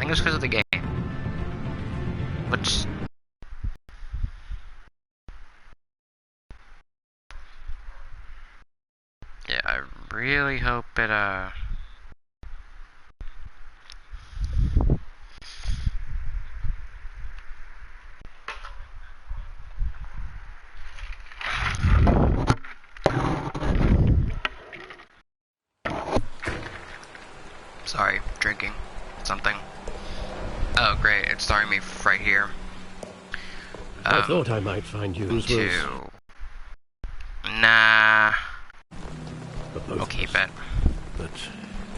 think it's because of the game. Which... yeah, I really hope it, sorry, drinking something. Oh, great, it's throwing me right here. I thought I might find you to... Nah. I'll keep it. But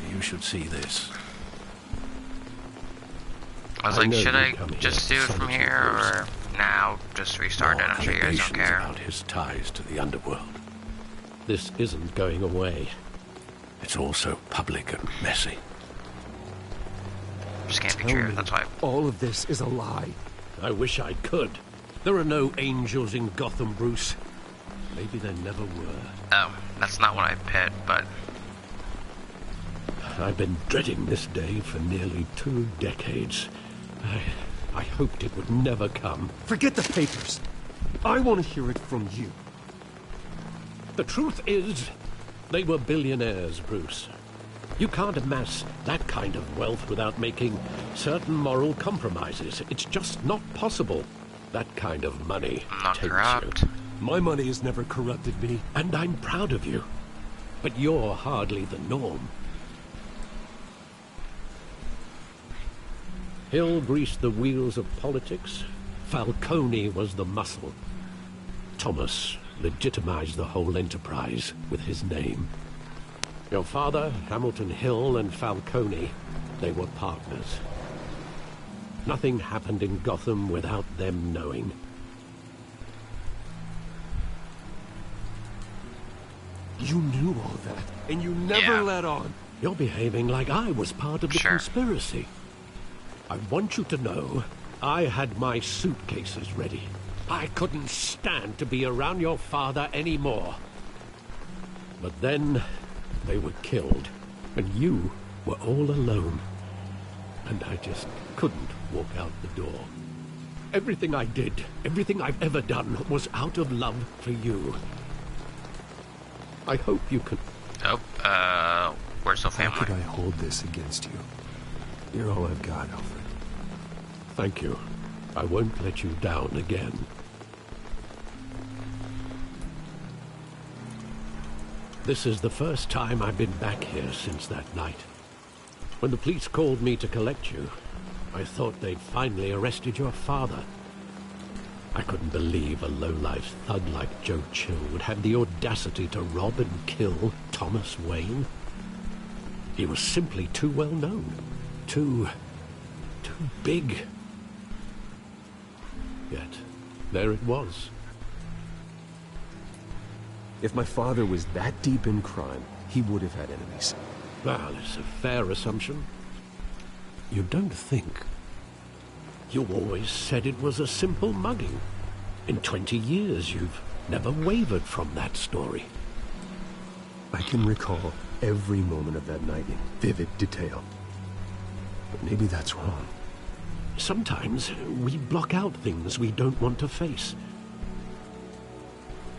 you should see this. I was like, should I just do it from here, or now just restart it? I'm sure you guys don't care. About his ties to the underworld. This isn't going away. It's also public and messy. Just can't be true, that's why. All of this is a lie. I wish I could. There are no angels in Gotham, Bruce. Maybe there never were. Oh, that's not what I picked, but... I've been dreading this day for nearly 2 decades. I hoped it would never come. Forget the papers. I want to hear it from you. The truth is, they were billionaires, Bruce. You can't amass that kind of wealth without making certain moral compromises. It's just not possible. That kind of money not takes corrupt. you. My money has never corrupted me. And I'm proud of you. But you're hardly the norm. Hill greased the wheels of politics. Falcone was the muscle. Thomas legitimized the whole enterprise with his name. Your father, Hamilton Hill, and Falcone, they were partners. Nothing happened in Gotham without them knowing. You knew all that, and you never let on. You're behaving like I was part of the conspiracy. I want you to know, I had my suitcases ready. I couldn't stand to be around your father anymore. But then, they were killed, and you were all alone. And I just couldn't walk out the door. Everything I did, everything I've ever done, was out of love for you. I hope you can... Oh, we're still family. How could I hold this against you? You're all I've got, Alfred. Thank you. I won't let you down again. This is the first time I've been back here since that night. When the police called me to collect you, I thought they'd finally arrested your father. I couldn't believe a low-life thug like Joe Chill would have the audacity to rob and kill Thomas Wayne. He was simply too well known. Too big. Yet, there it was. If my father was that deep in crime, he would have had enemies. Well, it's a fair assumption. You don't think. You always said it was a simple mugging. In 20 years, you've never wavered from that story. I can recall every moment of that night in vivid detail. But maybe that's wrong. Sometimes we block out things we don't want to face.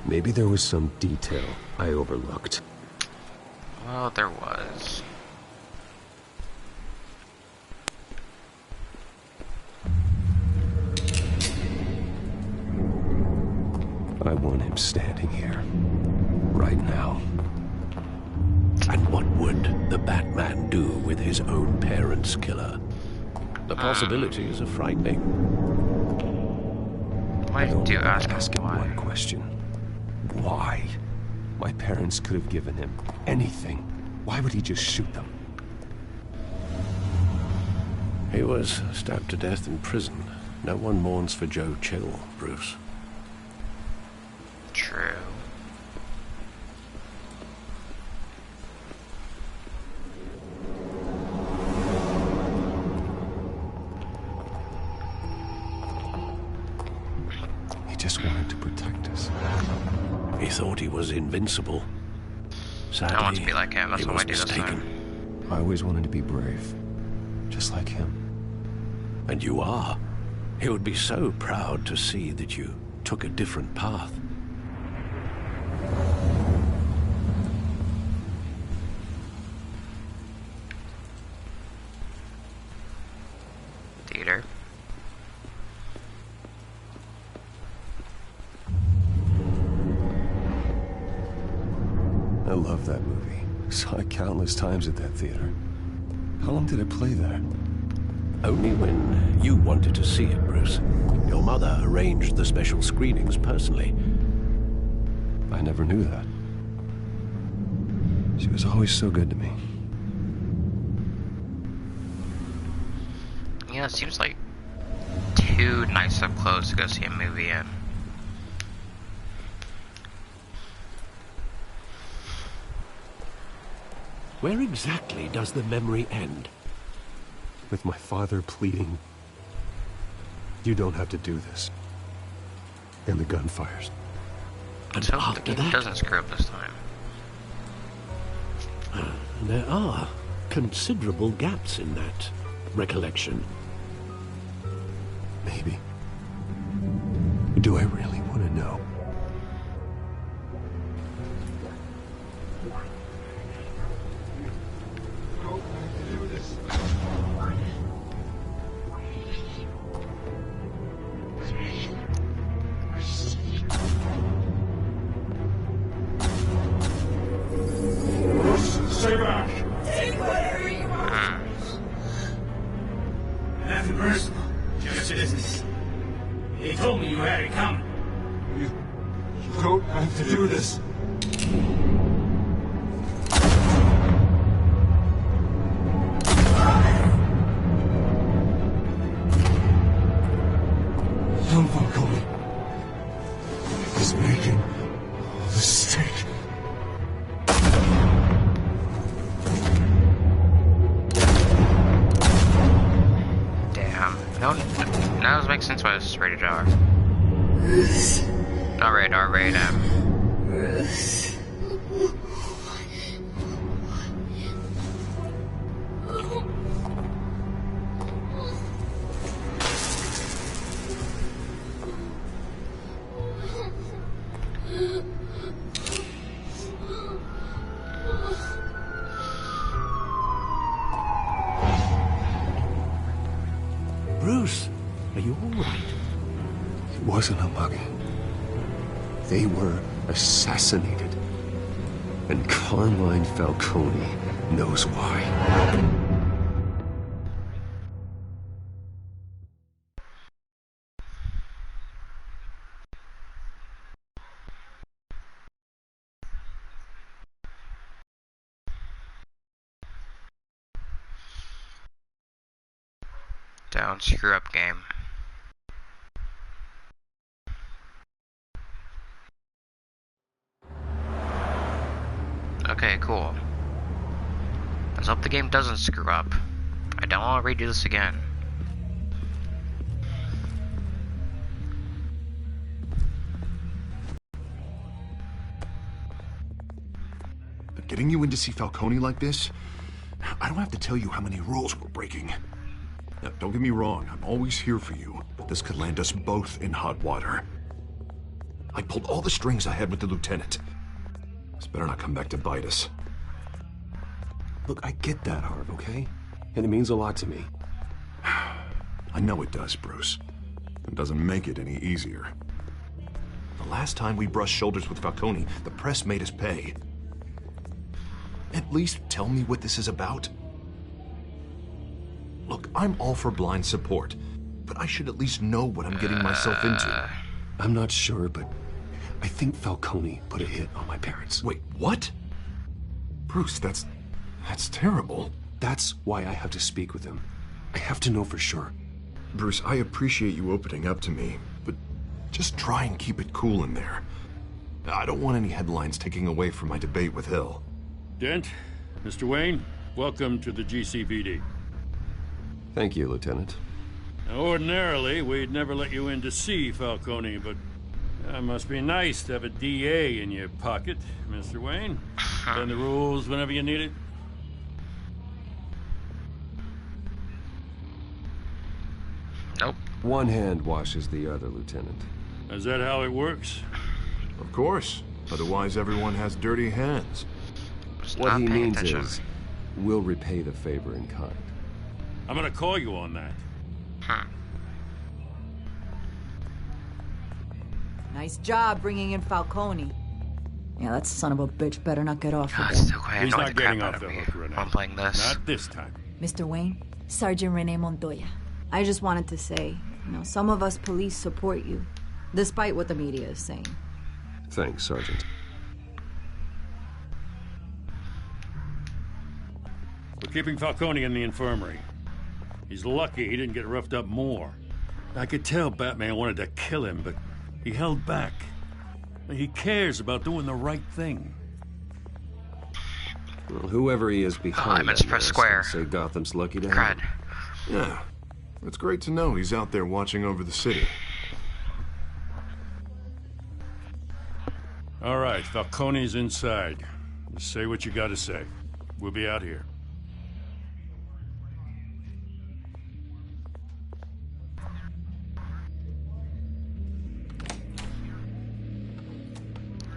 Maybe there was some detail I overlooked. Well, there was. I want him standing here, right now. And what would the Batman do with his own parents' killer? The possibilities are frightening. Why do you ask him why? one question. Why? My parents could have given him anything. Why would he just shoot them? He was stabbed to death in prison. No one mourns for Joe Chill, Bruce. True. He just wanted to protect us. He thought he was invincible. Sadly, I want to be like him. That's he what was I do this mistaken. time. I always wanted to be brave, just like him. And you are. He would be so proud to see that you took a different path. Theater. I love that movie. Saw it countless times at that theater. How long did it play there? Only when you wanted to see it, Bruce. Your mother arranged the special screenings personally. I never knew that. She was always so good to me. Yeah, it seems like too nice of clothes to go see a movie in. Where exactly does the memory end? With my father pleading, "You don't have to do this." And the gun fires. Let's hope the game doesn't screw up this time. There are considerable gaps in that recollection. Maybe. Do I really want to know? Stay back! Take whatever you want! Nothing personal, just business. He told me you had it coming. You don't have to do this. Don't fuck on me. He's making a mistake. Now it makes sense why this is rated R. Not rated R, rated M. Bruce, are you all right? It wasn't a mug. They were assassinated. And Carmine Falcone knows why. Don't screw up, game. Okay, cool. Let's hope the game doesn't screw up. I don't want to redo this again. But getting you in to see Falcone like this, I don't have to tell you how many rules we're breaking. Now, don't get me wrong, I'm always here for you, but this could land us both in hot water. I pulled all the strings I had with the lieutenant. This better not come back to bite us. Look, I get that, Harv, okay? And it means a lot to me. I know it does, Bruce. It doesn't make it any easier. The last time we brushed shoulders with Falcone, the press made us pay. At least tell me what this is about. Look, I'm all for blind support, but I should at least know what I'm getting myself into. I'm not sure, but I think Falcone put a hit on my parents. Wait, what? Bruce, that's terrible. That's why I have to speak with him. I have to know for sure. Bruce, I appreciate you opening up to me, but just try and keep it cool in there. I don't want any headlines taking away from my debate with Hill. Dent, Mr. Wayne, welcome to the GCPD. Thank you, Lieutenant. Now, ordinarily, we'd never let you in to see Falcone, but it must be nice to have a DA in your pocket, Mr. Wayne. Bend the rules whenever you need it. Nope. One hand washes the other, Lieutenant. Is that how it works? Of course. Otherwise, everyone has dirty hands. What he means is, we'll repay the favor in kind. I'm gonna call you on that. Nice job bringing in Falcone. Yeah, that son of a bitch better not get off God, again. it's so quiet. He's Annoying not the crap getting out off of the me hook, Renee. while I'm playing this. Not this time. Mr. Wayne, Sergeant Rene Montoya. I just wanted to say, some of us police support you, despite what the media is saying. Thanks, Sergeant. We're keeping Falcone in the infirmary. He's lucky he didn't get roughed up more. I could tell Batman wanted to kill him, but he held back. He cares about doing the right thing. Well, whoever he is behind meant to press square. say Gotham's lucky to have Crud. him. Yeah. It's great to know he's out there watching over the city. All right, Falcone's inside. Just say what you gotta say. We'll be out here.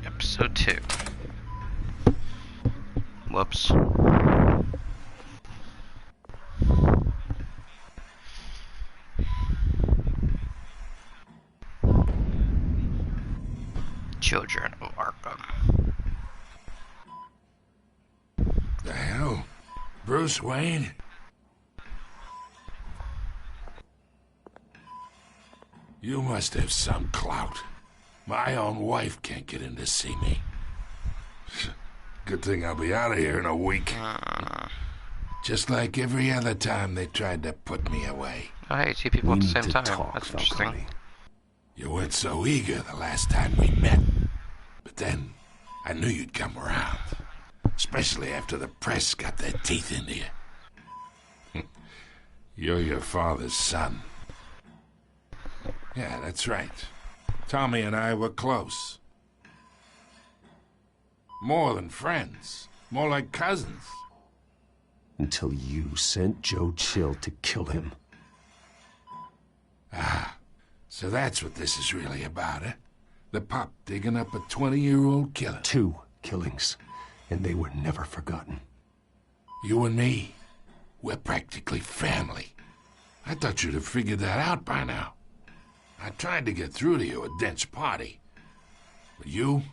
Episode 2. Whoops. Children of Arkham. The hell? Bruce Wayne? You must have some clout. My own wife can't get in to see me. Good thing I'll be out of here in a week. Just like every other time they tried to put me away. Oh, hey, two people at the same time. That's interesting. Falcone. You weren't so eager the last time we met. But then, I knew you'd come around. Especially after the press got their teeth into you. You're your father's son. Yeah, that's right. Tommy and I were close. More than friends. More like cousins. Until you sent Joe Chill to kill him. Ah, so that's what this is really about, eh? The pup digging up a 20-year-old killer. 2 killings, and they were never forgotten. You and me, we're practically family. I thought you'd have figured that out by now. I tried to get through to you at Dent's party. But you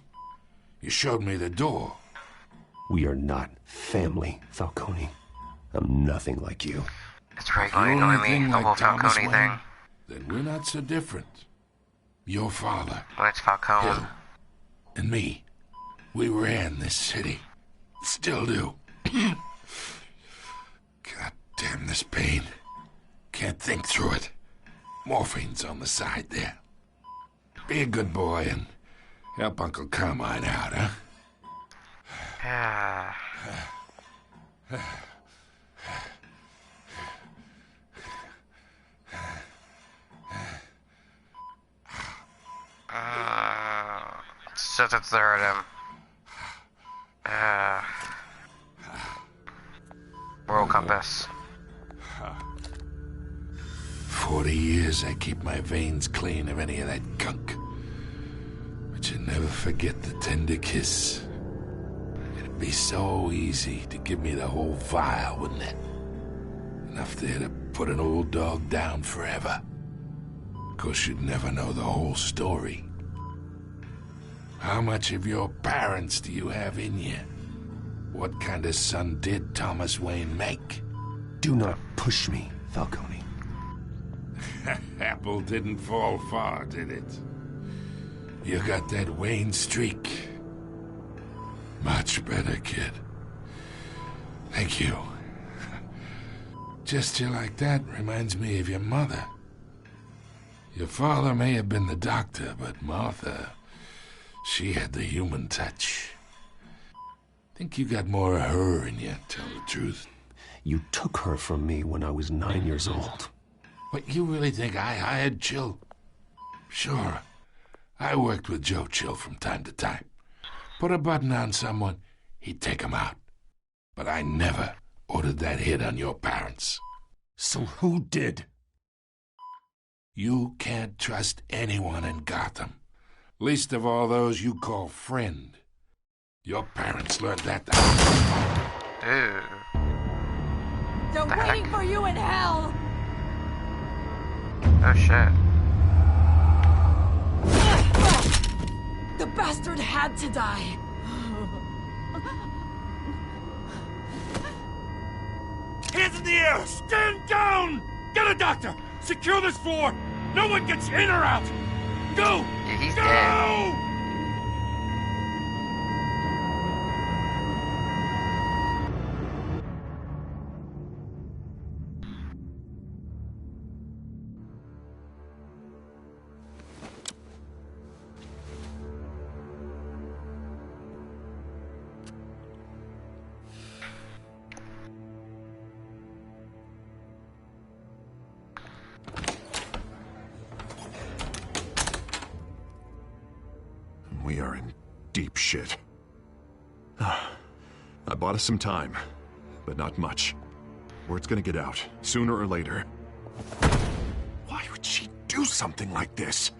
showed me the door. We are not family, Falcone. I'm nothing like you. It's very annoying me, the whole Falcone thing. Then we're not so different. Your father, When it's Falcone. Hill, and me, we ran this city. Still do. God damn this pain. Can't think through it. Morphine's on the side there. Be a good boy and help Uncle Carmine out, huh? So the third him. World Compass. 40 years I keep my veins clean of any of that gunk. But you never forget the tender kiss. It'd be so easy to give me the whole vial, wouldn't it? Enough there to put an old dog down forever. Of course, you'd never know the whole story. How much of your parents do you have in you? What kind of son did Thomas Wayne make? Do not push me, Falcone. Apple didn't fall far, did it? You got that Wayne streak. Much better, kid. Thank you. Gesture like that reminds me of your mother. Your father may have been the doctor, but Martha, she had the human touch. Think you got more of her in you, tell the truth. You took her from me when I was 9 years old. What, you really think I hired Chill? Sure. I worked with Joe Chill from time to time. Put a button on someone, he'd take 'em out. But I never ordered that hit on your parents. So who did? You can't trust anyone in Gotham. Least of all those you call friend. Your parents learned that the Ew. They're waiting for you in hell! Oh shit. The bastard had to die. Hands in the air! Stand down! Get a doctor! Secure this floor! No one gets in or out! Go! Yeah, he's Go! dead. We are in deep shit. I bought us some time, but not much. Word's gonna get out, sooner or later. Why would she do something like this?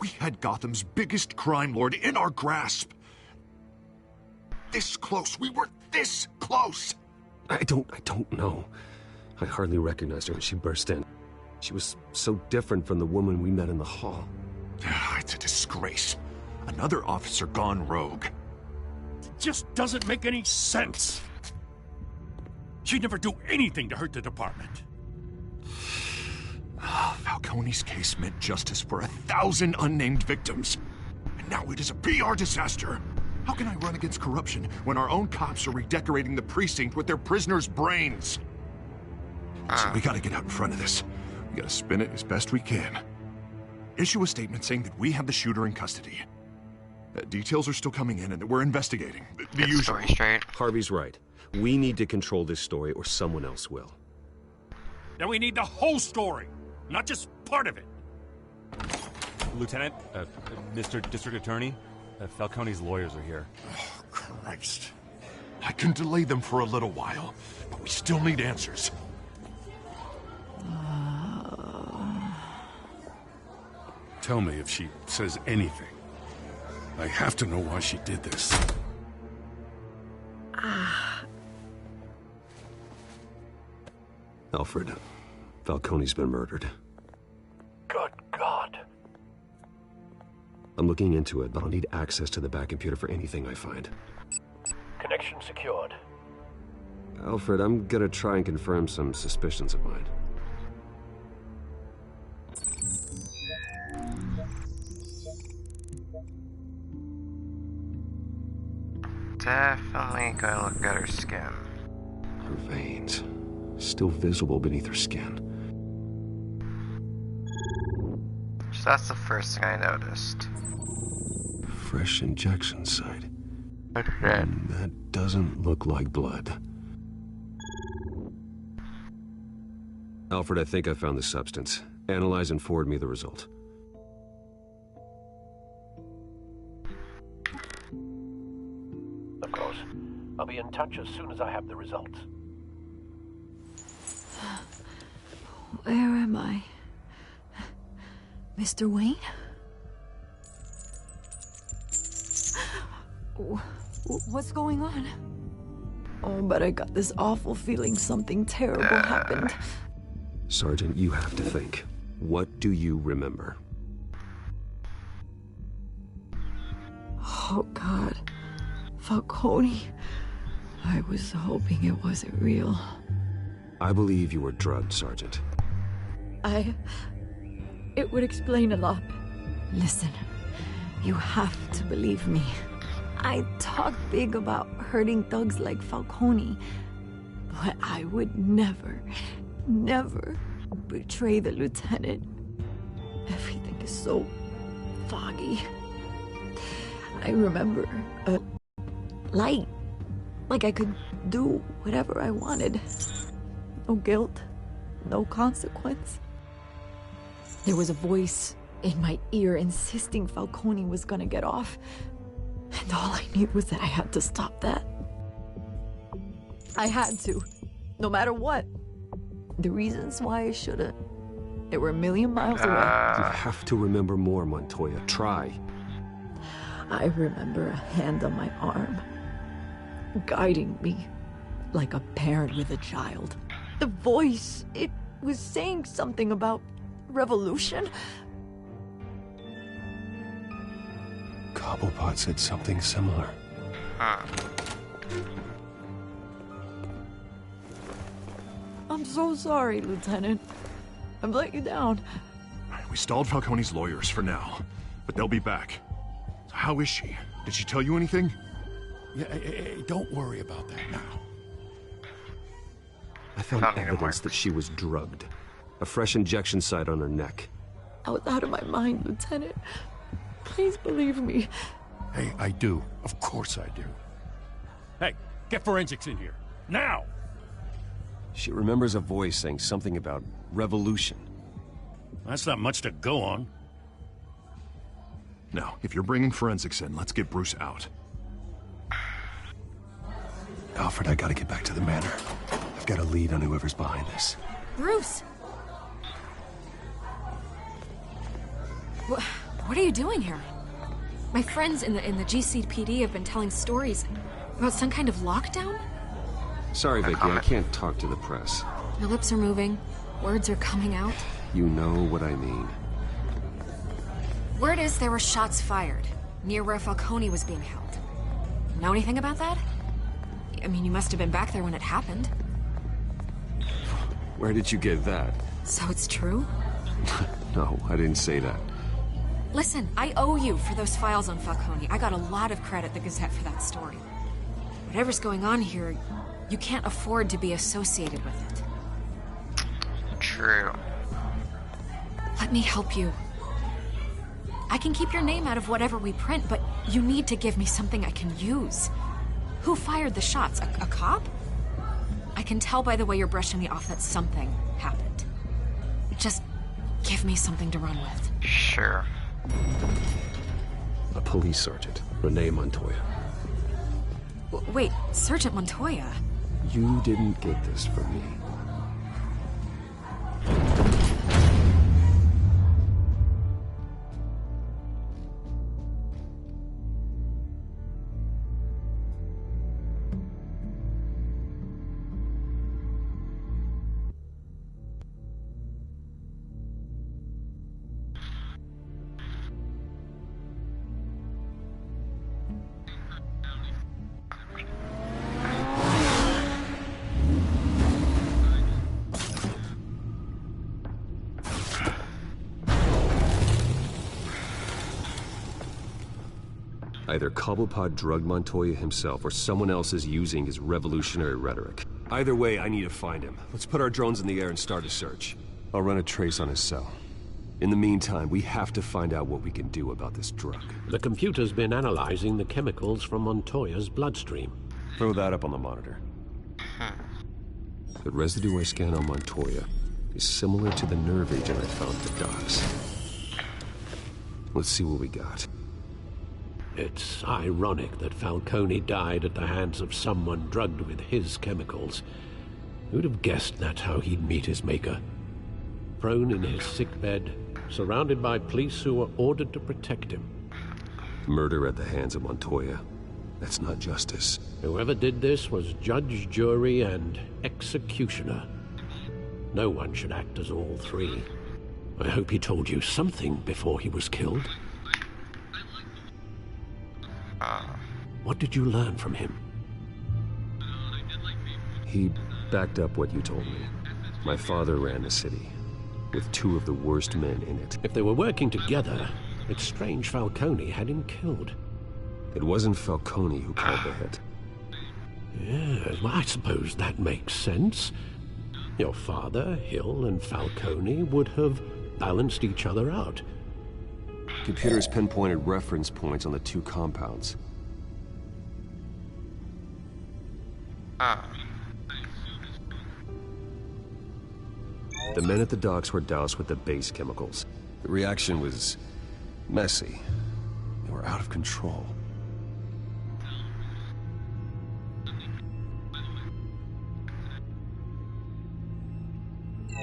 We had Gotham's biggest crime lord in our grasp. This close. We were this close. I don't know. I hardly recognized her when she burst in. She was so different from the woman we met in the hall. It's a disgrace. Another officer gone rogue. It just doesn't make any sense. She'd never do anything to hurt the department. Falcone's case meant justice for 1,000 unnamed victims. And now it is a PR disaster. How can I run against corruption when our own cops are redecorating the precinct with their prisoners' brains? So we gotta get out in front of this. We gotta spin it as best we can. Issue a statement saying that we have the shooter in custody. Details are still coming in and that we're investigating. The usual. Story straight. Harvey's right. We need to control this story or someone else will. Then we need the whole story, not just part of it. Lieutenant, Mr. District Attorney, Falcone's lawyers are here. Oh, Christ. I can delay them for a little while, but we still need answers. Tell me if she says anything. I have to know why she did this. Alfred, Falcone's been murdered. Good God. I'm looking into it, but I'll need access to the back computer for anything I find. Connection secured. Alfred, I'm gonna try and confirm some suspicions of mine. Definitely gonna look at her skin. Her veins, still visible beneath her skin. So that's the first thing I noticed. Fresh injection site. Okay. That doesn't look like blood. Alfred, I think I found the substance. Analyze and forward me the result. Of course. I'll be in touch as soon as I have the results. Where am I? Mr. Wayne? What's going on? Oh, but I got this awful feeling something terrible happened. Sergeant, you have to think. What do you remember? Oh, God. Falcone. I was hoping it wasn't real. I believe you were drugged, Sergeant. It would explain a lot. Listen, you have to believe me. I talk big about hurting thugs like Falcone, but I would never betray the lieutenant. Everything is so foggy. I remember a light, like I could do whatever I wanted. No guilt, no consequence. There was a voice in my ear insisting Falcone was gonna get off. And all I knew was that I had to stop that. I had to, no matter what. The reasons why I shouldn't, They were a million miles away. You have to remember more, Montoya. Try. I remember a hand on my arm, guiding me like a parent with a child. The voice, it was saying something about revolution. Cobblepot said something similar. I'm so sorry, Lieutenant. I've let you down. We stalled Falcone's lawyers for now, but they'll be back. So how is she? Did she tell you anything? Yeah, don't worry about that now. I found evidence that she was drugged. A fresh injection site on her neck. I was out of my mind, Lieutenant. Please believe me. Hey, I do. Of course I do. Hey, get forensics in here. Now! She remembers a voice saying something about revolution. That's not much to go on. Now, if you're bringing forensics in, let's get Bruce out. Alfred, I gotta get back to the manor. I've got a lead on whoever's behind this. Bruce! What are you doing here? My friends in the GCPD have been telling stories about some kind of lockdown? Sorry, Vicky, I can't talk to the press. Your lips are moving. Words are coming out. You know what I mean. Word is there were shots fired near where Falcone was being held. Know anything about that? I mean, you must have been back there when it happened. Where did you get that? So it's true? No, I didn't say that. Listen, I owe you for those files on Falcone. I got a lot of credit at the Gazette for that story. Whatever's going on here, you can't afford to be associated with it. True. Let me help you. I can keep your name out of whatever we print, but you need to give me something I can use. Who fired the shots? A cop? I can tell by the way you're brushing me off that something happened. Just give me something to run with. Sure. A police sergeant, Renee Montoya. Wait, Sergeant Montoya? You didn't get this from me. Either Cobblepot drugged Montoya himself, or someone else is using his revolutionary rhetoric. Either way, I need to find him. Let's put our drones in the air and start a search. I'll run a trace on his cell. In the meantime, we have to find out what we can do about this drug. The computer's been analyzing the chemicals from Montoya's bloodstream. Throw that up on the monitor. The residue I scan on Montoya is similar to the nerve agent I found at the docks. Let's see what we got. It's ironic that Falcone died at the hands of someone drugged with his chemicals. Who'd have guessed that's how he'd meet his maker? Prone in his sickbed, surrounded by police who were ordered to protect him. Murder at the hands of Montoya. That's not justice. Whoever did this was judge, jury, and executioner. No one should act as all three. I hope he told you something before he was killed. What did you learn from him? He backed up what you told me. My father ran the city, with two of the worst men in it. If they were working together, it's strange Falcone had him killed. It wasn't Falcone who called the hit. Yes, well, I suppose that makes sense. Your father, Hill, and Falcone would have balanced each other out. Computers pinpointed reference points on the two compounds. The men at the docks were doused with the base chemicals. The reaction was messy. They were out of control.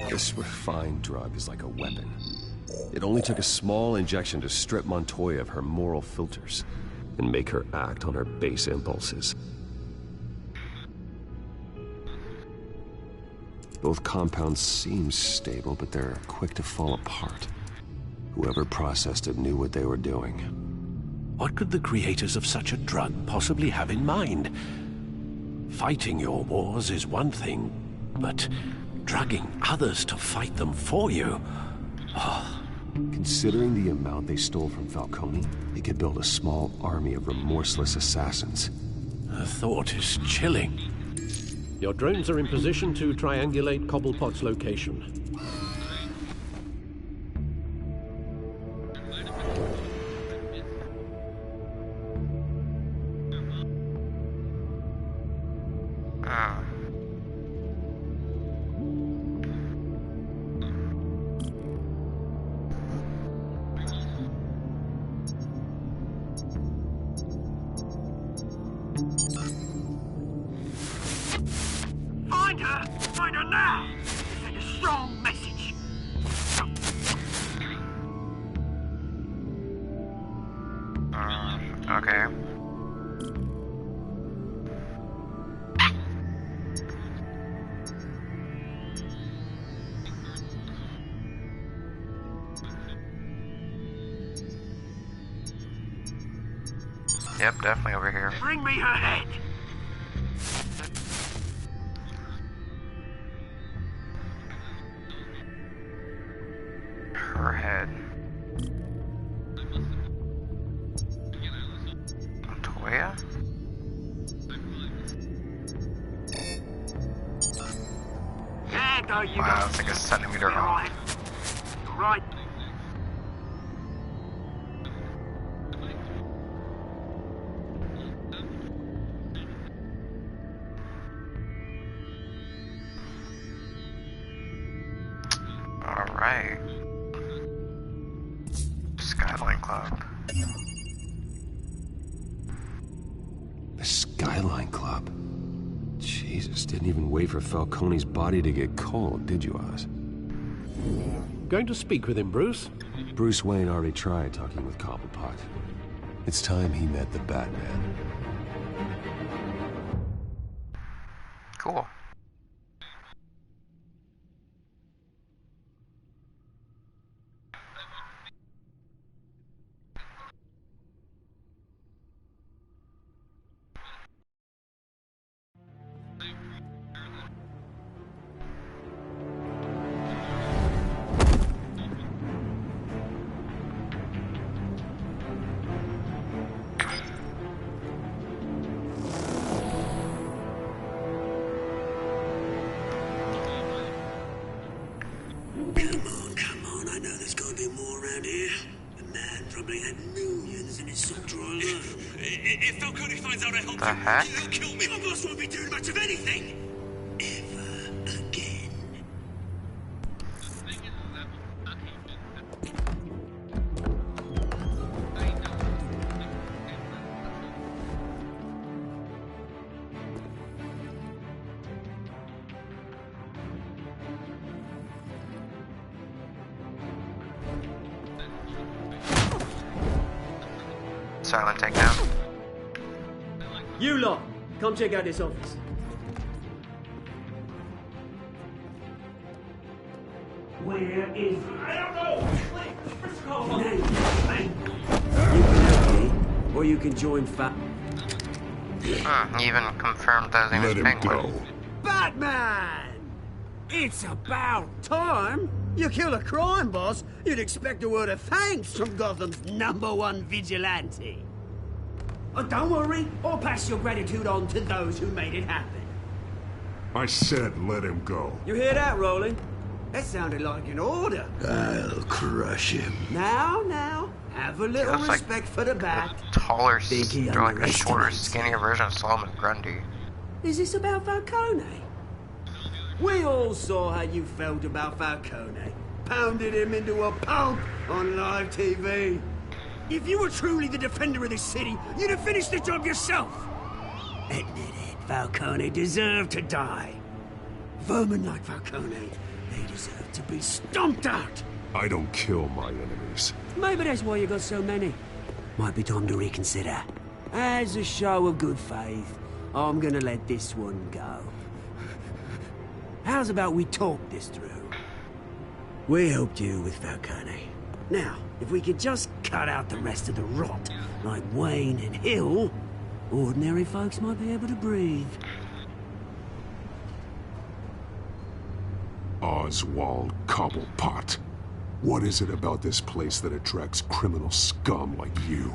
The This refined drug is like a weapon. It only took a small injection to strip Montoya of her moral filters and make her act on her base impulses. Both compounds seem stable, but they're quick to fall apart. Whoever processed it knew what they were doing. What could the creators of such a drug possibly have in mind? Fighting your wars is one thing, but drugging others to fight them for you? Oh. Considering the amount they stole from Falcone, they could build a small army of remorseless assassins. The thought is chilling. Your drones are in position to triangulate Cobblepot's location. Find her now! Send a strong message. Okay. Yep, definitely over here. Bring me her head! Her head. Montoya? Yeah, go, you wow, it's like a centimeter off. Right. Alright. Skyline Club. The Skyline Club? Jesus, didn't even wait for Falcone's body to get cold, did you, Oz? Going to speak with him, Bruce? Bruce Wayne already tried talking with Cobblepot. It's time he met the Batman. Cool. Come on, I know there's gonna be more around here. The man probably had millions in his sock drawer alone. If Falcone finds out I helped you, he'll kill me. My boss won't be doing much of anything. Ever again. Silent takedown. You lot, come check out this office. Where is... I don't know! You can help me, or you can join He even confirmed that his name is Penguin. Batman! It's about time! You kill a crime boss, you'd expect a word of thanks from Gotham's #1 vigilante. Oh, don't worry, I'll pass your gratitude on to those who made it happen. I said let him go. You hear that, Roland? That sounded like an order. I'll crush him. Now, have a little respect for the Bat. Taller, or like a shorter, skinnier version of Solomon Grundy. Is this about Falcone? We all saw how you felt about Falcone. Pounded him into a pulp on live TV. If you were truly the defender of this city, you'd have finished the job yourself. Admit it, Falcone deserved to die. Vermin like Falcone, they They deserve to be stomped out. I don't kill my enemies. Maybe that's why you got so many. Might be time to reconsider. As a show of good faith, I'm gonna let this one go. How's about we talk this through? We helped you with Falcone. Now, if we could just cut out the rest of the rot, like Wayne and Hill, ordinary folks might be able to breathe. Oswald Cobblepot. What is it about this place that attracts criminal scum like you?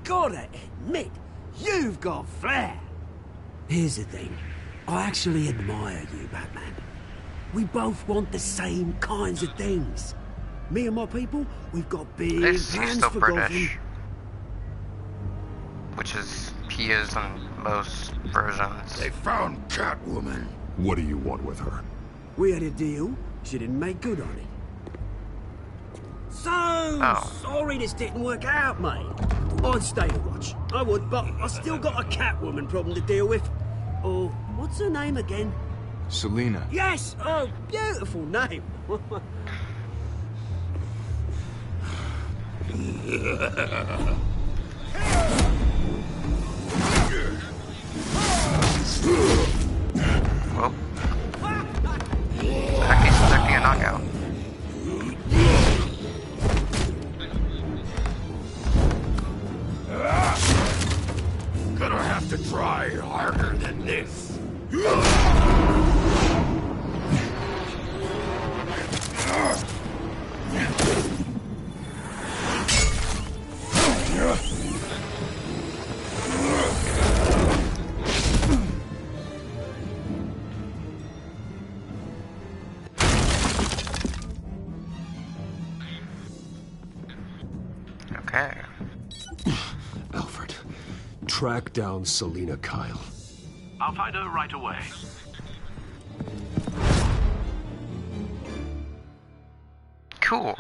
Gotta admit, you've got flair. Here's the thing. I actually admire you, Batman. We both want the same kinds of things. Me and my people, we've got big He's plans still for British. Gotham. Which is, he is in most versions. They found Catwoman. What do you want with her? We had a deal. She didn't make good on it. So sorry this didn't work out, mate. I'd stay to watch. I would, but I still got a Catwoman problem to deal with. Oh, what's her name again? Selina. Yes! Oh, beautiful name. Well, that case is actually a knockout. Gonna have to try harder than this. Okay. Alfred, track down Selina Kyle. I'll find her right away. Cool.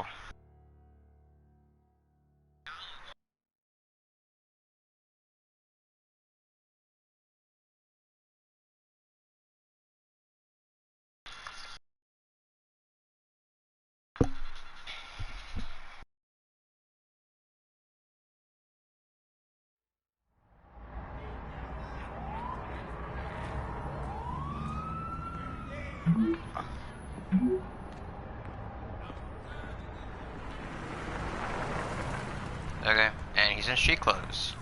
Okay, and he's in street clothes.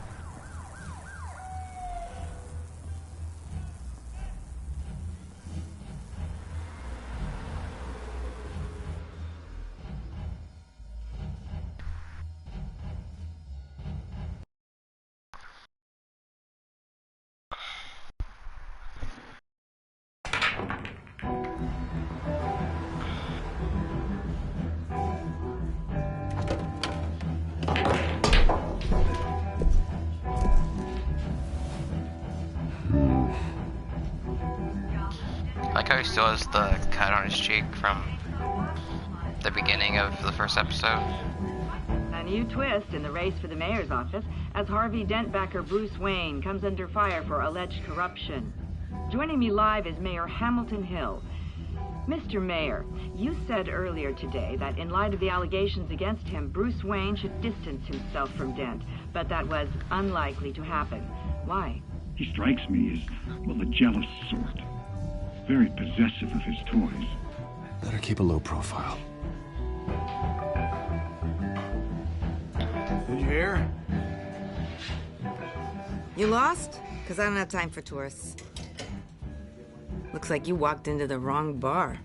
I like how he still has the cut on his cheek from the beginning of the first episode. A new twist in the race for the mayor's office as Harvey Dent backer Bruce Wayne comes under fire for alleged corruption. Joining me live is Mayor Hamilton Hill. Mr. Mayor, you said earlier today that in light of the allegations against him, Bruce Wayne should distance himself from Dent, but that was unlikely to happen. Why? He strikes me as, well, a jealous sort. Very possessive of his toys. Better keep a low profile. Did you hear? You lost? Because I don't have time for tourists. Looks like you walked into the wrong bar.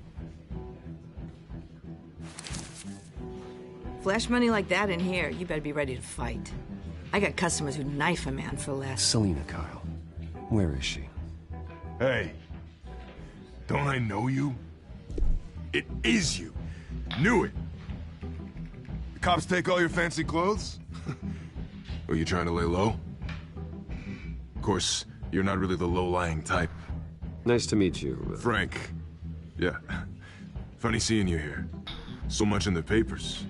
Flash money like that in here, you better be ready to fight. I got customers who'd knife a man for less. Selina Kyle. Where is she? Hey. Don't I know you? It is you. Knew it. The cops take all your fancy clothes? Are you trying to lay low? Of course, you're not really the low-lying type. Nice to meet you. Frank. Yeah. Funny seeing you here. So much in the papers.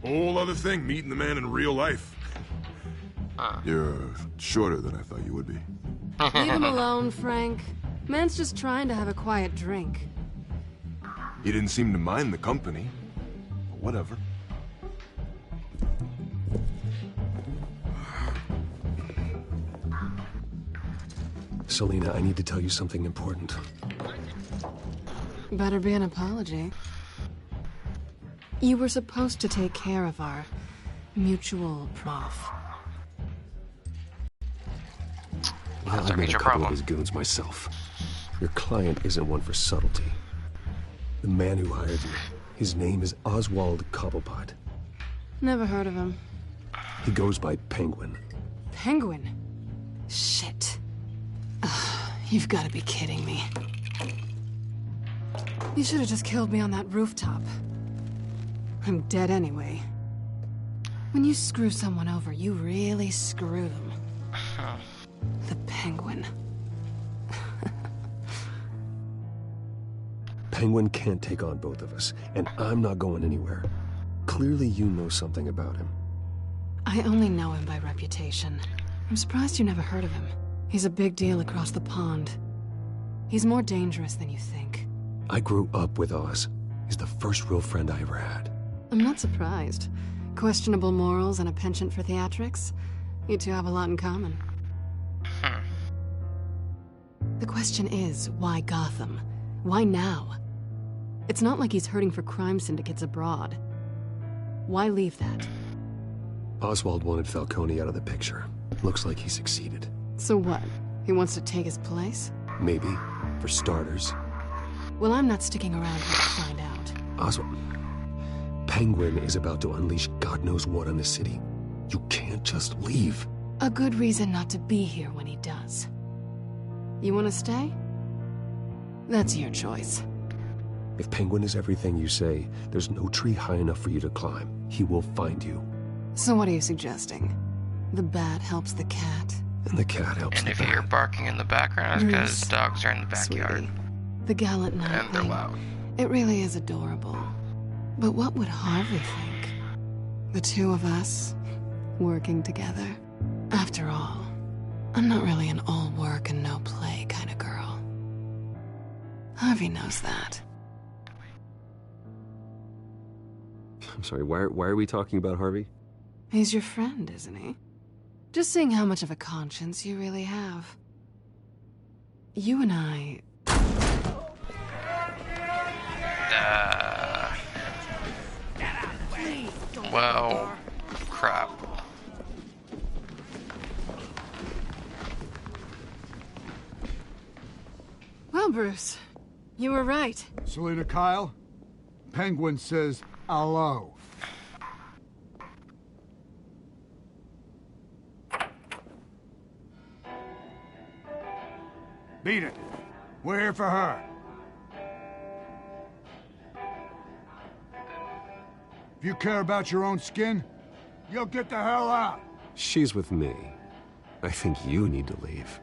Whole other thing, meeting the man in real life. You're shorter than I thought you would be. Leave him alone, Frank. Man's just trying to have a quiet drink. You didn't seem to mind the company. But whatever. Selina, I need to tell you something important. Better be an apology. You were supposed to take care of our mutual prof. Well, I met a couple of his goons myself. Your client isn't one for subtlety. The man who hired you, his name is Oswald Cobblepot. Never heard of him. He goes by Penguin. Penguin? Shit. Ugh, you've got to be kidding me. You should have just killed me on that rooftop. I'm dead anyway. When you screw someone over, you really screw them. The Penguin. Penguin can't take on both of us, and I'm not going anywhere. Clearly you know something about him. I only know him by reputation. I'm surprised you never heard of him. He's a big deal across the pond. He's more dangerous than you think. I grew up with Oz. He's the first real friend I ever had. I'm not surprised. Questionable morals and a penchant for theatrics. You two have a lot in common. The question is, why Gotham? Why now? It's not like he's hurting for crime syndicates abroad. Why leave that? Oswald wanted Falcone out of the picture. Looks like he succeeded. So what? He wants to take his place? Maybe, for starters. Well, I'm not sticking around here to find out. Oswald, Penguin is about to unleash God knows what on the city. You can't just leave. A good reason not to be here when he does. You want to stay? That's your choice. If Penguin is everything you say, there's no tree high enough for you to climb. He will find you. So what are you suggesting? The bat helps the cat? And the cat helps the bat. And if you hear barking in the background, it's because dogs are in the backyard. Sweetie. The gallant night. And they're loud. It really is adorable. But what would Harvey think? The two of us, working together? After all, I'm not really an all work and no play kind of girl. Harvey knows that. I'm sorry, why are we talking about Harvey? He's your friend, isn't he? Just seeing how much of a conscience you really have. You and I... Well, crap. Well, Bruce, you were right. Selina Kyle, Penguin says hello. Beat it. We're here for her. If you care about your own skin, you'll get the hell out. She's with me. I think you need to leave.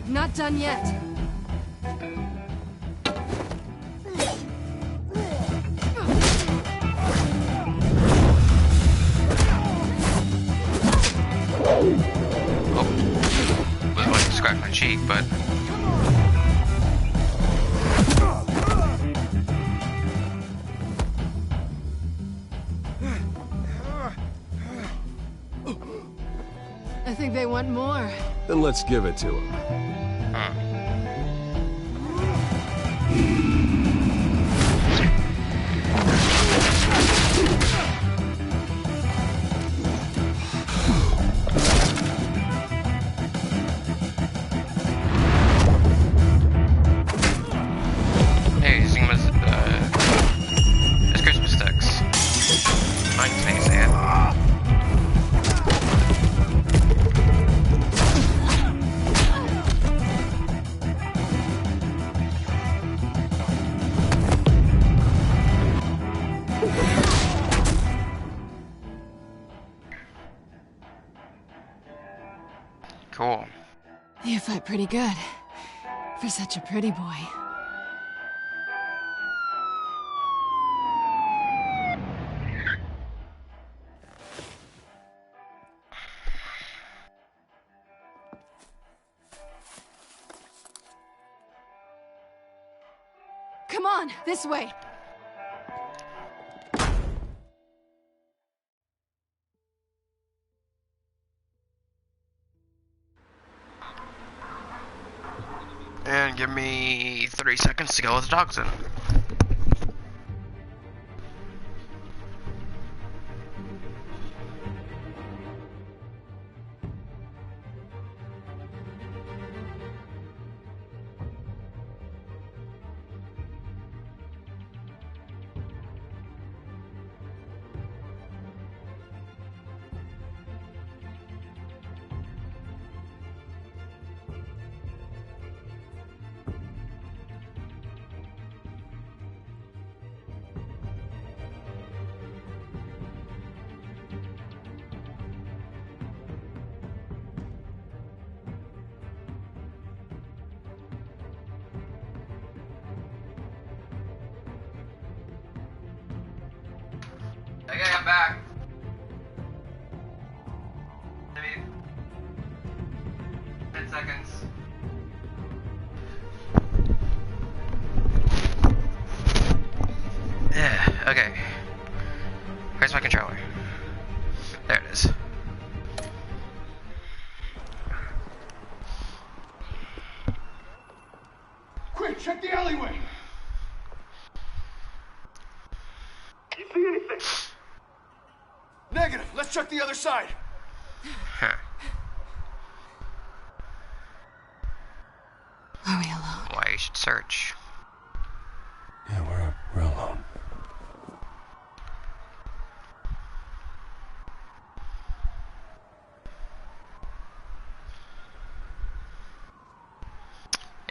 Not done yet. Was going to scratch my cheek, but... I think they want more. Then let's give it to them. Hey, using his Christmas sticks. Mine's nice, yeah. Cool. You fight pretty good. For such a pretty boy. Come on, this way. And give me 30 seconds to go with the dogs in. Okay, I'm back. Maybe 10 seconds. Yeah, okay. Where's my controller? There it is. Quick, check the alleyway! You see anything? Negative. Let's check the other side. Huh. Are we alone? Why you should search. Yeah, we're alone.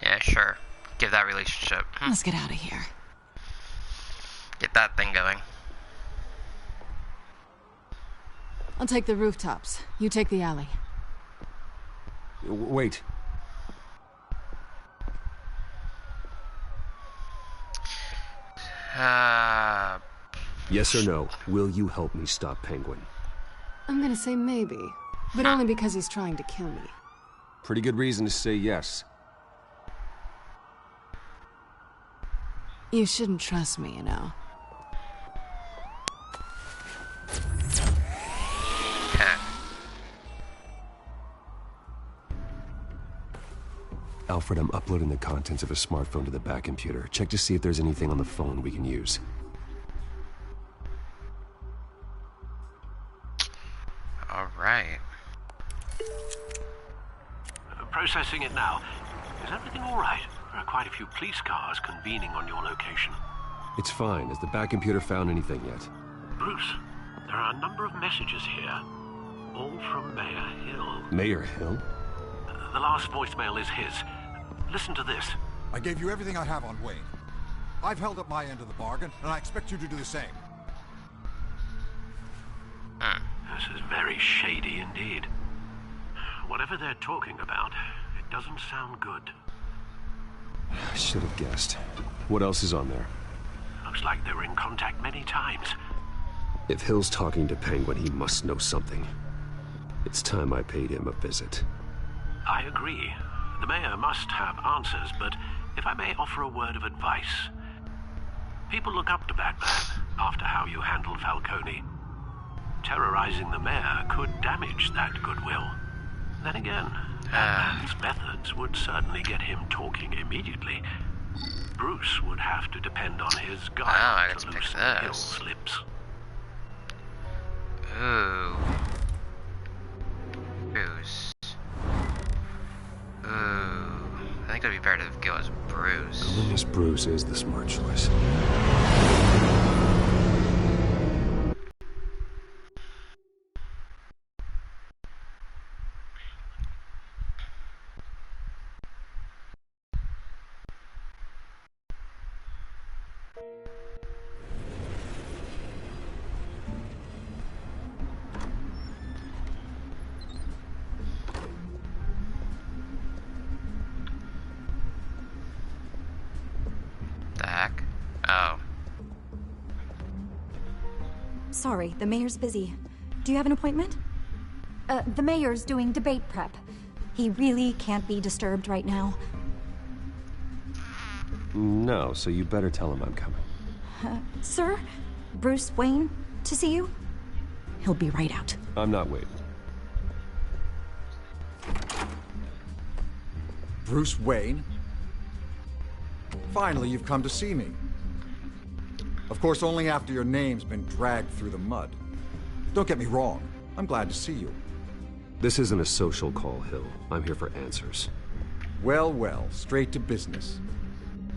Yeah, sure. Give that relationship. Let's get out of here. Get that thing going. I'll take the rooftops. You take the alley. Wait. Yes or no? Will you help me stop Penguin? I'm gonna say maybe, but only because he's trying to kill me. Pretty good reason to say yes. You shouldn't trust me, you know. Alfred, I'm uploading the contents of a smartphone to the back computer. Check to see if there's anything on the phone we can use. Alright. Processing it now. Is everything all right? There are quite a few police cars convening on your location. It's fine. Has the back computer found anything yet? Bruce, there are a number of messages here. All from Mayor Hill. Mayor Hill? The last voicemail is his. Listen to this. I gave you everything I have on Wayne. I've held up my end of the bargain, and I expect you to do the same. This is very shady indeed. Whatever they're talking about, it doesn't sound good. I should have guessed. What else is on there? Looks like they were in contact many times. If Hill's talking to Penguin, he must know something. It's time I paid him a visit. I agree. The mayor must have answers, but if I may offer a word of advice. People look up to Batman after how you handled Falcone. Terrorizing the mayor could damage that goodwill. Then again, Matt's methods would certainly get him talking immediately. Bruce would have to depend on his guile to loosen Hill's lips. Ooh. Bruce. Ooh. I think it'd be better to go as Bruce. Going as Bruce is the smart choice. Sorry, the mayor's busy. Do you have an appointment? The mayor's doing debate prep. He really can't be disturbed right now. No, so you better tell him I'm coming. Sir? Bruce Wayne to see you? He'll be right out. I'm not waiting. Bruce Wayne? Finally, you've come to see me. Of course, only after your name's been dragged through the mud. Don't get me wrong. I'm glad to see you. This isn't a social call, Hill. I'm here for answers. Well, well, straight to business.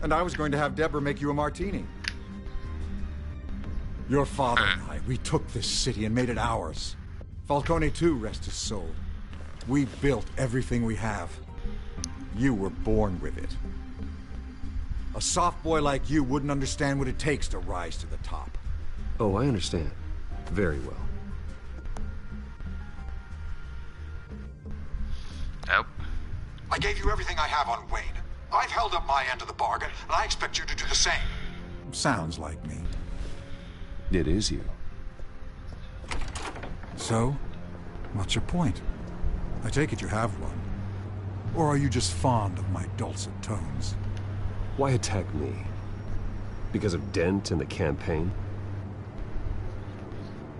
And I was going to have Deborah make you a martini. Your father and I, we took this city and made it ours. Falcone too, rest his soul. We built everything we have. You were born with it. A soft boy like you wouldn't understand what it takes to rise to the top. Oh, I understand. Very well. Nope. I gave you everything I have on Wayne. I've held up my end of the bargain, and I expect you to do the same. Sounds like me. It is you. So, what's your point? I take it you have one. Or are you just fond of my dulcet tones? Why attack me? Because of Dent and the campaign?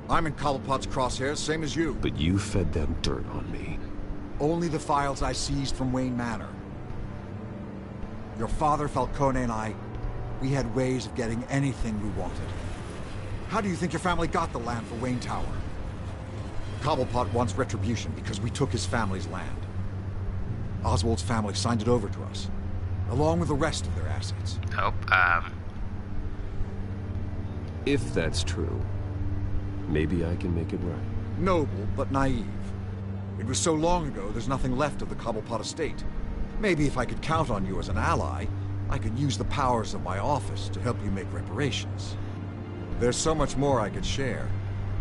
I'm in Cobblepot's crosshairs, same as you. But you fed them dirt on me. Only the files I seized from Wayne Manor. Your father, Falcone, and I, we had ways of getting anything we wanted. How do you think your family got the land for Wayne Tower? Cobblepot wants retribution because we took his family's land. Oswald's family signed it over to us, along with the rest of their assets. Nope, If that's true, maybe I can make it right. Noble, but naive. It was so long ago, there's nothing left of the Cobblepot estate. Maybe if I could count on you as an ally, I could use the powers of my office to help you make reparations. There's so much more I could share,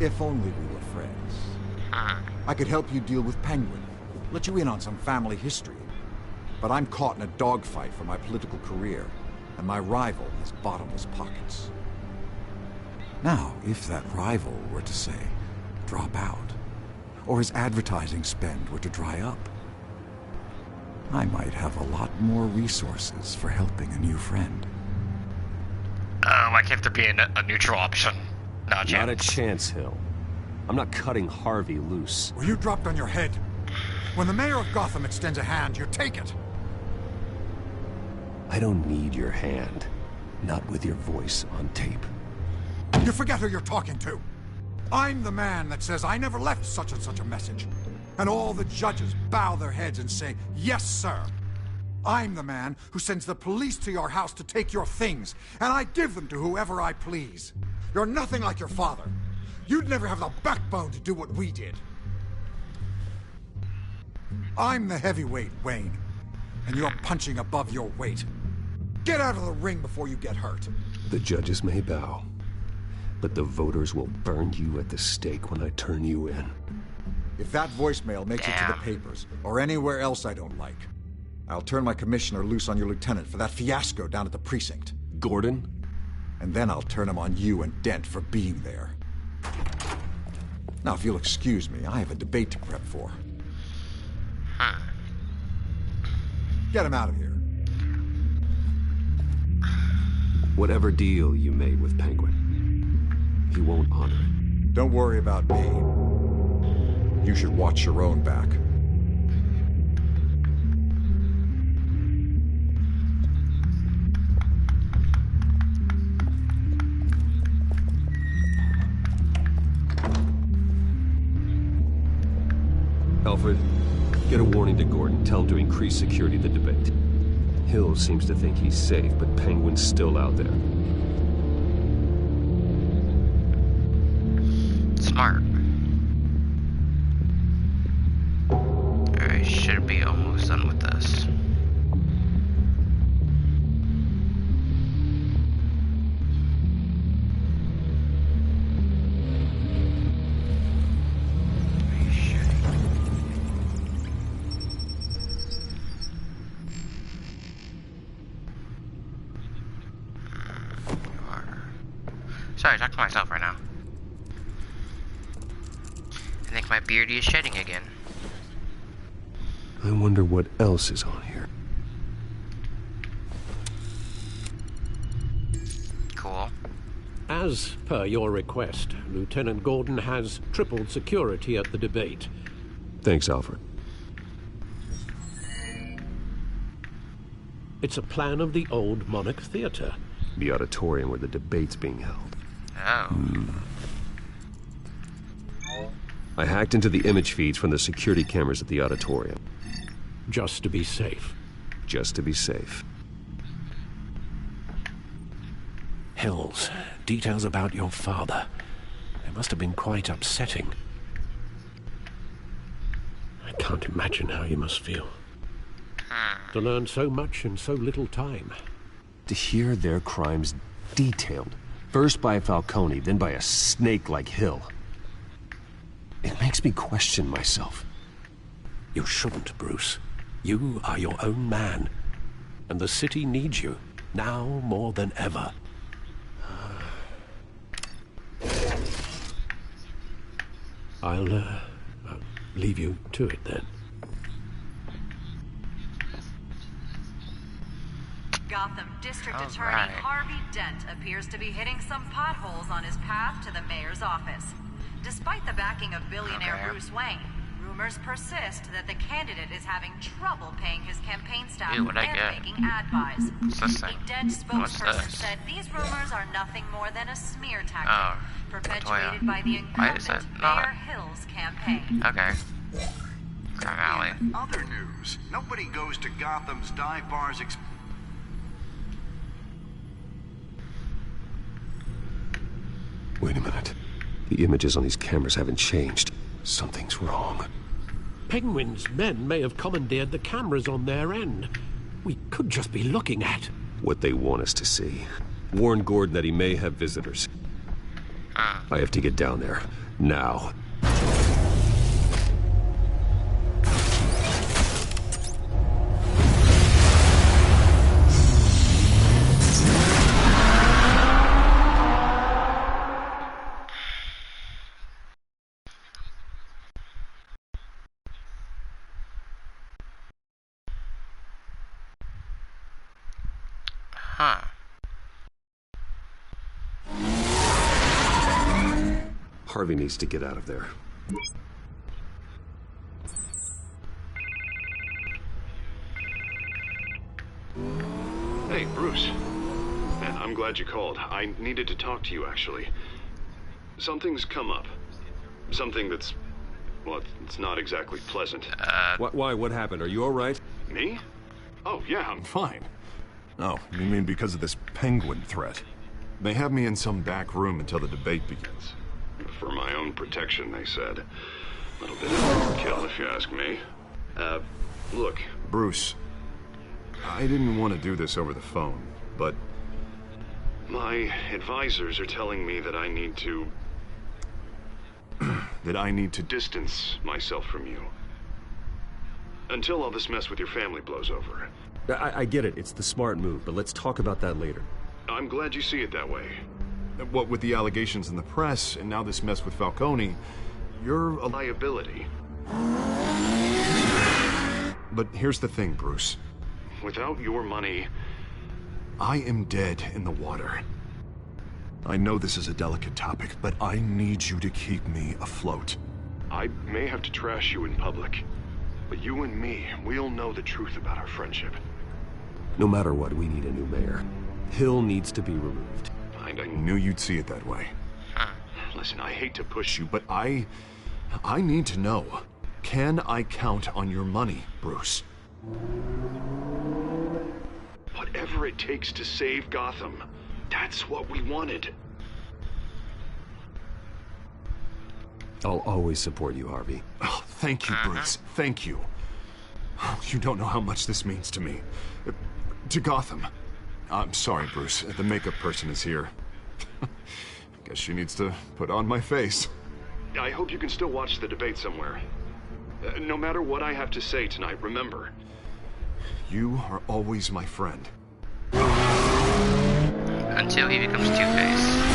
if only we were friends. I could help you deal with Penguin, let you in on some family history. But I'm caught in a dogfight for my political career, and my rival has bottomless pockets. Now, if that rival were to say, drop out, or his advertising spend were to dry up, I might have a lot more resources for helping a new friend. Why can't there be a neutral option? Not a chance. Not a chance, Hill. I'm not cutting Harvey loose. Were you dropped on your head? When the mayor of Gotham extends a hand, you take it. I don't need your hand. Not with your voice on tape. You forget who you're talking to. I'm the man that says I never left such and such a message. And all the judges bow their heads and say, yes, sir. I'm the man who sends the police to your house to take your things, and I give them to whoever I please. You're nothing like your father. You'd never have the backbone to do what we did. I'm the heavyweight, Wayne, and you're punching above your weight. Get out of the ring before you get hurt. The judges may bow, but the voters will burn you at the stake when I turn you in. If that voicemail makes it to the papers, or anywhere else I don't like, I'll turn my commissioner loose on your lieutenant for that fiasco down at the precinct. Gordon? And then I'll turn him on you and Dent for being there. Now, if you'll excuse me, I have a debate to prep for. Get him out of here. Whatever deal you made with Penguin, he won't honor it. Don't worry about me. You should watch your own back. Alfred, get a warning to Gordon. Tell him to increase security at the debate. Hill seems to think he's safe, but Penguin's still out there. Smart. I should be almost done with this. Sorry, talk to myself right now. I think my beardy is shedding again. I wonder what else is on here. Cool. As per your request, Lieutenant Gordon has tripled security at the debate. Thanks, Alfred. It's a plan of the old Monarch Theater. The auditorium where the debate's being held. Oh. I hacked into the image feeds from the security cameras at the auditorium. Just to be safe. Just to be safe. Hills, details about your father. They must have been quite upsetting. I can't imagine how you must feel. To learn so much in so little time. To hear their crimes detailed, first by Falcone, then by a snake like Hill. It makes me question myself. You shouldn't, Bruce. You are your own man. And the city needs you, now more than ever. I'll leave you to it then. Gotham District Attorney Harvey Dent appears to be hitting some potholes on his path to the mayor's office. Despite the backing of billionaire Bruce Wayne, rumors persist that the candidate is having trouble paying his campaign staff and making ad buys. A Dent spokesperson said these rumors are nothing more than a smear tactic perpetuated by the incumbent Mayor Hill's campaign. Okay. Crime Alley. Other news. Nobody goes to Gotham's dive bars Wait a minute. The images on these cameras haven't changed. Something's wrong. Penguin's men may have commandeered the cameras on their end. We could just be looking at what they want us to see. Warn Gordon that he may have visitors. I have to get down there. Now. Huh. Harvey needs to get out of there. Hey, Bruce. Man, I'm glad you called. I needed to talk to you, actually. Something's come up. Something that's... well, it's not exactly pleasant. Why? What happened? Are you all right? Me? Oh, yeah, I'm fine. Oh, you mean because of this Penguin threat? They have me in some back room until the debate begins. For my own protection, they said. A little bit of overkill, if you ask me. Look. Bruce, I didn't want to do this over the phone, but... my advisors are telling me that I need to... that I need to distance myself from you. Until all this mess with your family blows over. I get it. It's the smart move, but let's talk about that later. I'm glad you see it that way. What with the allegations in the press, and now this mess with Falcone, you're a liability. But here's the thing, Bruce. Without your money... I am dead in the water. I know this is a delicate topic, but I need you to keep me afloat. I may have to trash you in public, but you and me, we'll know the truth about our friendship. No matter what, we need a new mayor. Hill needs to be removed. I knew you'd see it that way. Listen, I hate to push you, but I need to know. Can I count on your money, Bruce? Whatever it takes to save Gotham. That's what we wanted. I'll always support you, Harvey. Oh, thank you, Bruce. Thank you. You don't know how much this means to me. To Gotham. I'm sorry, Bruce. The makeup person is here. Guess she needs to put on my face. I hope you can still watch the debate somewhere. No matter what I have to say tonight, remember. You are always my friend. Until he becomes Two-Face.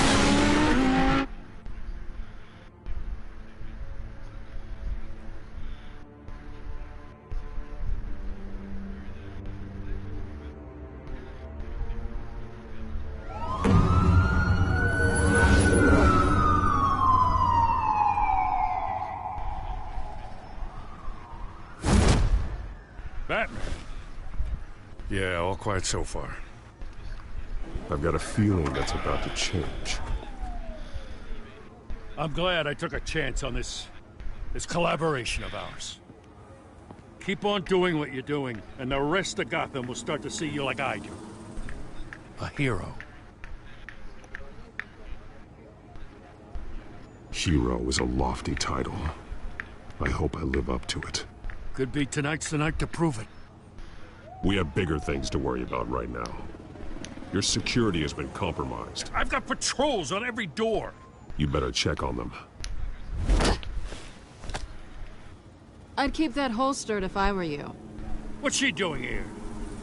Batman. Yeah, all quiet so far. I've got a feeling that's about to change. I'm glad I took a chance on this collaboration of ours. Keep on doing what you're doing, and the rest of Gotham will start to see you like I do. A hero. Hero is a lofty title. I hope I live up to it. Could be tonight's the night to prove it. We have bigger things to worry about right now. Your security has been compromised. I've got patrols on every door. You better check on them. I'd keep that holstered if I were you. What's she doing here?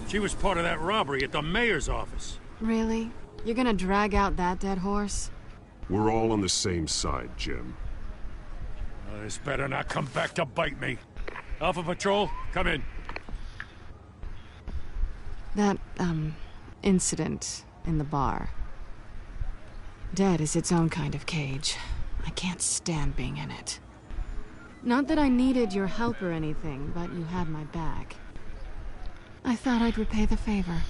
She was part of that robbery at the mayor's office. Really? You're gonna drag out that dead horse? We're all on the same side, Jim. This better not come back to bite me. Alpha Patrol, come in. That, incident in the bar. Dead is its own kind of cage. I can't stand being in it. Not that I needed your help or anything, but you had my back. I thought I'd repay the favor.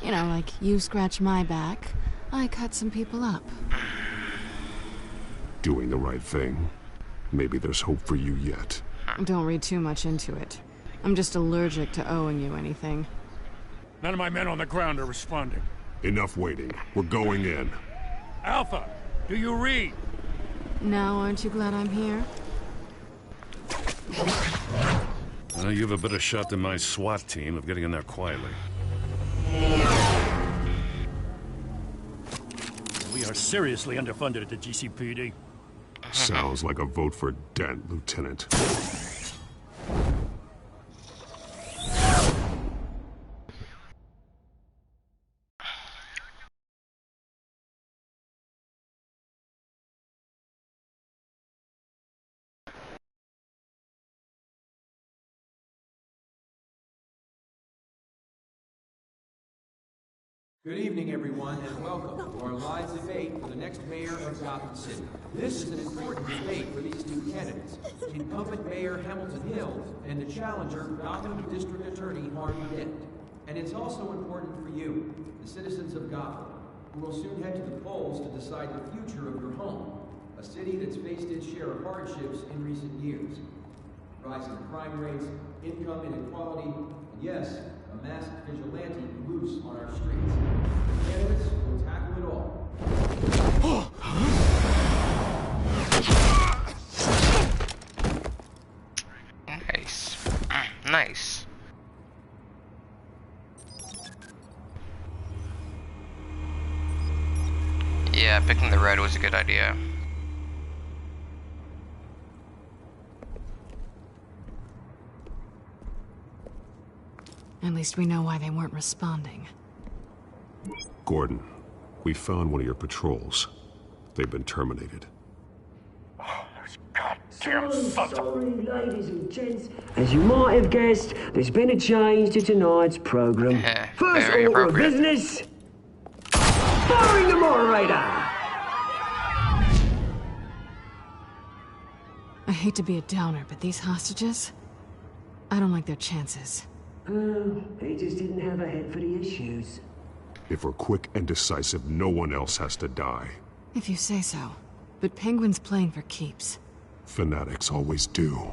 You know, like you scratch my back, I cut some people up. Doing the right thing. Maybe there's hope for you yet. Don't read too much into it. I'm just allergic to owing you anything. None of my men on the ground are responding. Enough waiting. We're going in. Alpha, do you read? Now, aren't you glad I'm here? You have a better shot than my SWAT team of getting in there quietly. We are seriously underfunded at the GCPD. Sounds like a vote for Dent, Lieutenant. Good evening, everyone, and welcome to our live debate for the next mayor of Gotham City. This is an important debate for these two candidates, incumbent Mayor Hamilton Hill and the challenger, Gotham District Attorney Harvey Dent. And it's also important for you, the citizens of Gotham, who will soon head to the polls to decide the future of your home, a city that's faced its share of hardships in recent years. Rising crime rates, income inequality, and yes, a masked vigilante loose on our streets. The candidates will tackle it all. Nice. Nice. Yeah, picking the red was a good idea. At least we know why they weren't responding. Gordon, we found one of your patrols. They've been terminated. Oh, those goddamn sons of... Sorry, ladies and gents. As you might have guessed, there's been a change to tonight's program. First order of business... firing the moderator! I hate to be a downer, but these hostages... I don't like their chances. Oh, he just didn't have a head for the issues. If we're quick and decisive, no one else has to die. If you say so. But Penguin's playing for keeps. Fanatics always do.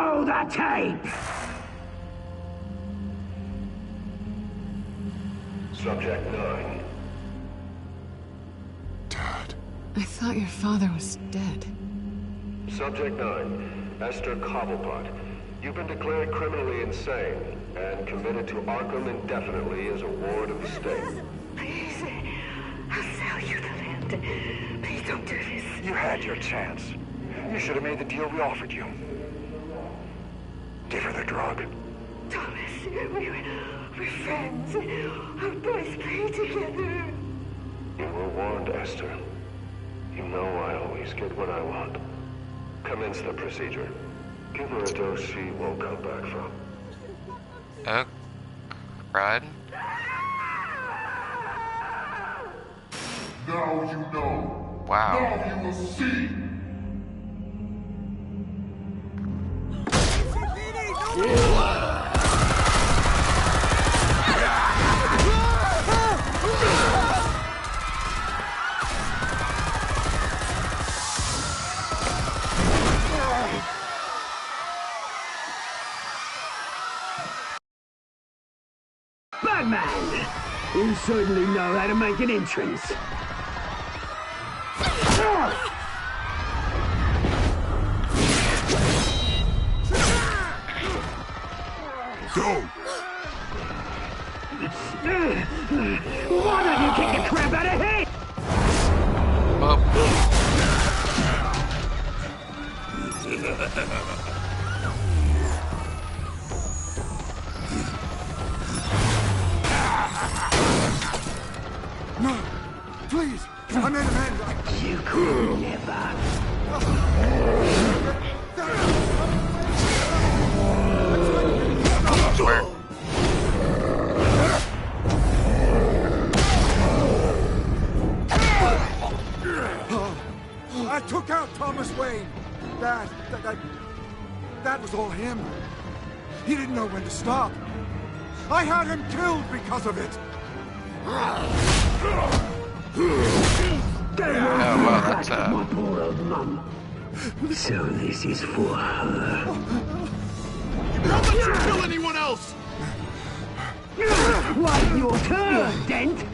Roll the tape! Subject 9. I thought your father was dead. Subject 9, Esther Cobblepot. You've been declared criminally insane and committed to Arkham indefinitely as a ward of the state. Please, I'll sell you the land. Please don't do this. You had your chance. You should have made the deal we offered you. Give her the drug. Thomas, we're friends. Our boys play together. You were warned, Esther. You know I always get what I want. Commence the procedure. Give her a dose she won't come back from. Brad? Now you know. Wow. Now you will see. Batman! You certainly know how to make an entrance. Go! Why don't you kick the crap out of him? No! Please! I made an end! You could never. I took out Thomas Wayne. That was all him. He didn't know when to stop. I had him killed because of it. That's my poor old mum. So this is for her. Don't let you kill anyone else! Wait your turn, Dent!